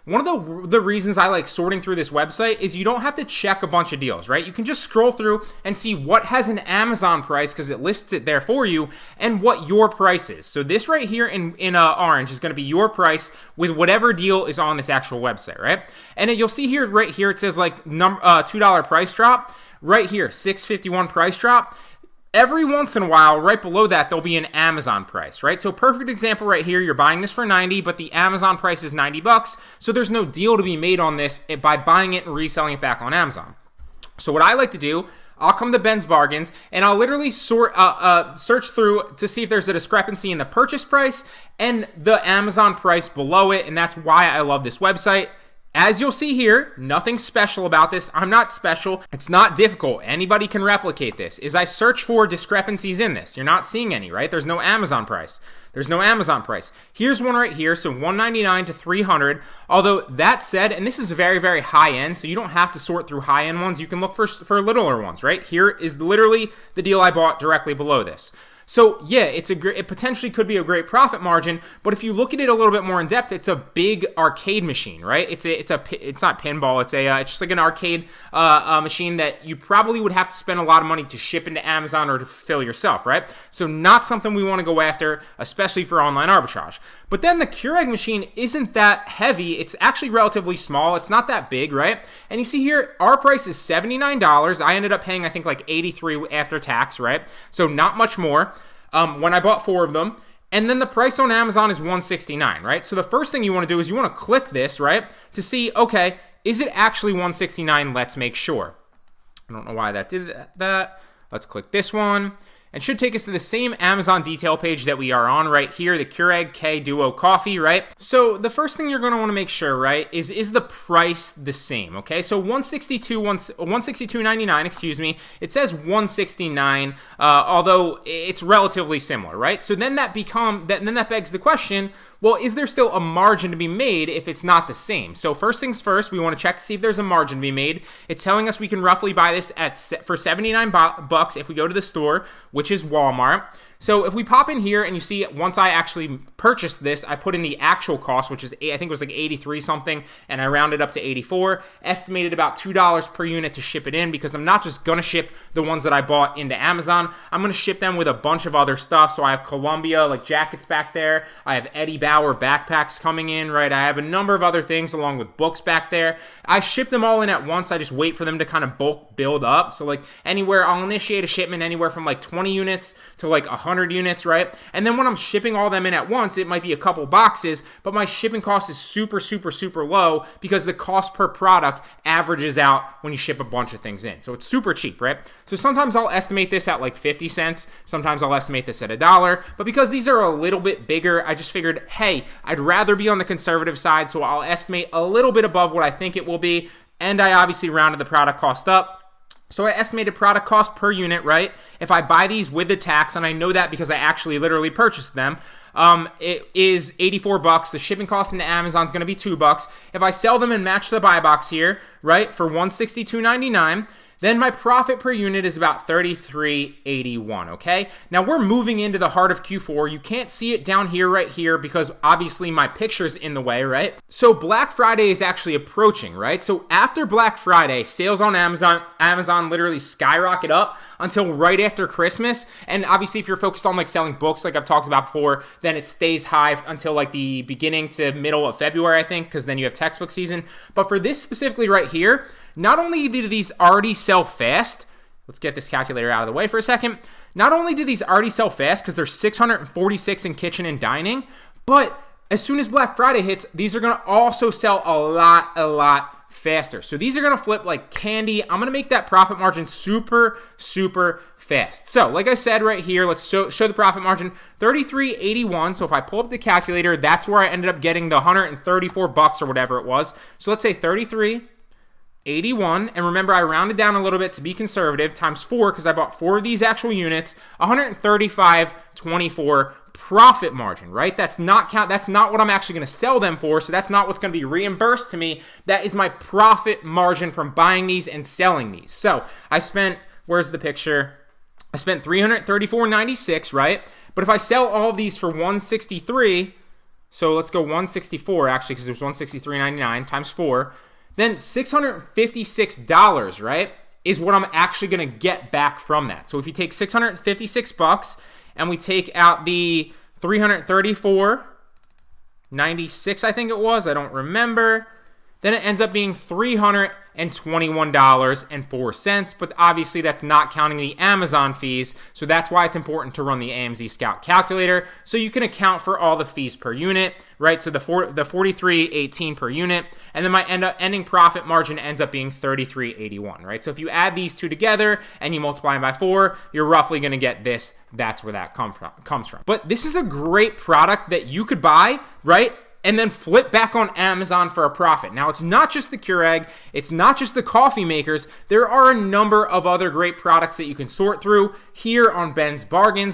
one of the reasons I like sorting through this website is you don't have to check a bunch of deals, right? You can just scroll through and see what has an Amazon price because it lists it there for you and what your price is. So this right here in orange is going to be your price with whatever deal is on this actual website, right? And then you'll see here, right here, it says like $2 price drop. Right here, $6.51 price drop. Every once in a while, right below that, there'll be an Amazon price, right? So perfect example right here, you're buying this for 90, but the Amazon price is 90 bucks. So there's no deal to be made on this by buying it and reselling it back on Amazon. So what I like to do, I'll come to Ben's Bargains and I'll literally search through to see if there's a discrepancy in the purchase price and the Amazon price below it. And that's why I love this website. As you'll see here, nothing special about this. I'm not special. It's not difficult. Anybody can replicate this. Is I search for discrepancies in this. You're not seeing any, right? There's no Amazon price. There's no Amazon price. Here's one right here. So $199 to $300. Although that said, and this is very, very high end, so you don't have to sort through high end ones. You can look for littler ones, right? Here is literally the deal I bought directly below this. So yeah, it potentially could be a great profit margin, but if you look at it a little bit more in depth, it's a big arcade machine, right? It's not pinball. It's just like an arcade machine that you probably would have to spend a lot of money to ship into Amazon or to fulfill yourself, right? So not something we want to go after, especially for online arbitrage. But then the Keurig machine isn't that heavy. It's actually relatively small. It's not that big, right? And you see here, our price is $79. I ended up paying, I think, like $83 after tax, right? So not much more when I bought 4 of them. And then the price on Amazon is $169, right? So the first thing you want to do is you want to click this, right? To see, okay, is it actually $169? Let's make sure. I don't know why that did that. Let's click this one. And should take us to the same Amazon detail page that we are on right here, the Keurig K Duo Coffee, right? So the first thing you're going to want to make sure, right, is the price the same, okay? So $162.99, excuse me. It says $169, although it's relatively similar, right? So then that begs the question, well, is there still a margin to be made if it's not the same? So first things first, we want to check to see if there's a margin to be made. It's telling us we can roughly buy this for 79 bucks if we go to the store, which is Walmart. So if we pop in here and you see once I actually purchased this, I put in the actual cost, which is, I think it was like 83 something, and I rounded up to 84, estimated about $2 per unit to ship it in because I'm not just going to ship the ones that I bought into Amazon. I'm going to ship them with a bunch of other stuff. So I have Columbia, like jackets back there. I have Eddie Bauer backpacks coming in, right? I have a number of other things along with books back there. I ship them all in at once. I just wait for them to kind of bulk build up. So like anywhere, I'll initiate a shipment anywhere from like 20 units to like 100 units, right? And then when I'm shipping all them in at once, it might be a couple boxes, but my shipping cost is super, super, super low because the cost per product averages out when you ship a bunch of things in. So it's super cheap, right? So sometimes I'll estimate this at like 50 cents. Sometimes I'll estimate this at $1. But because these are a little bit bigger, I just figured, hey, I'd rather be on the conservative side, so I'll estimate a little bit above what I think it will be. And I obviously rounded the product cost up. So I estimated product cost per unit, right? If I buy these with the tax, and I know that because I actually literally purchased them, it is 84 bucks. The shipping cost into Amazon is going to be $2. If I sell them and match the buy box here, right, for $162.99, then my profit per unit is about $33.81, okay? Now we're moving into the heart of Q4. You can't see it down here right here because obviously my picture's in the way, right? So Black Friday is actually approaching, right? So after Black Friday, sales on Amazon literally skyrocket up until right after Christmas. And obviously if you're focused on like selling books like I've talked about before, then it stays high until like the beginning to middle of February, I think, because then you have textbook season. But for this specifically right here, not only do these already sell fast, let's get this calculator out of the way for a second. Not only do these already sell fast because there's 646 in kitchen and dining, but as soon as Black Friday hits, these are going to also sell a lot faster. So these are going to flip like candy. I'm going to make that profit margin super, super fast. So like I said right here, let's show the profit margin, $33.81. So if I pull up the calculator, that's where I ended up getting the 134 bucks or whatever it was. So let's say 33.81, and remember I rounded down a little bit to be conservative, times 4 because I bought 4 of these actual units, 135.24 profit margin, right? That's not what I'm actually going to sell them for, so that's not what's going to be reimbursed to me. That is my profit margin from buying these and selling these. So I spent, where's the picture? I spent $334.96, right? But if I sell all of these for $163, So let's go 164 actually, because there's 163.99 times 4. Then $656, right, is what I'm actually going to get back from that. So if you take 656 bucks and we take out the 334.96, I think it was, I don't remember, then it ends up being $321.04, but obviously that's not counting the Amazon fees, so that's why it's important to run the AMZ Scout calculator, so you can account for all the fees per unit, right? So the 43.18 per unit, and then my ending profit margin ends up being 33.81, right? So if you add these two together and you multiply them by 4, you're roughly going to get this. That's where that comes from. But this is a great product that you could buy, right, and then flip back on Amazon for a profit. Now, it's not just the Keurig, it's not just the coffee makers. There are a number of other great products that you can sort through here on Ben's Bargains.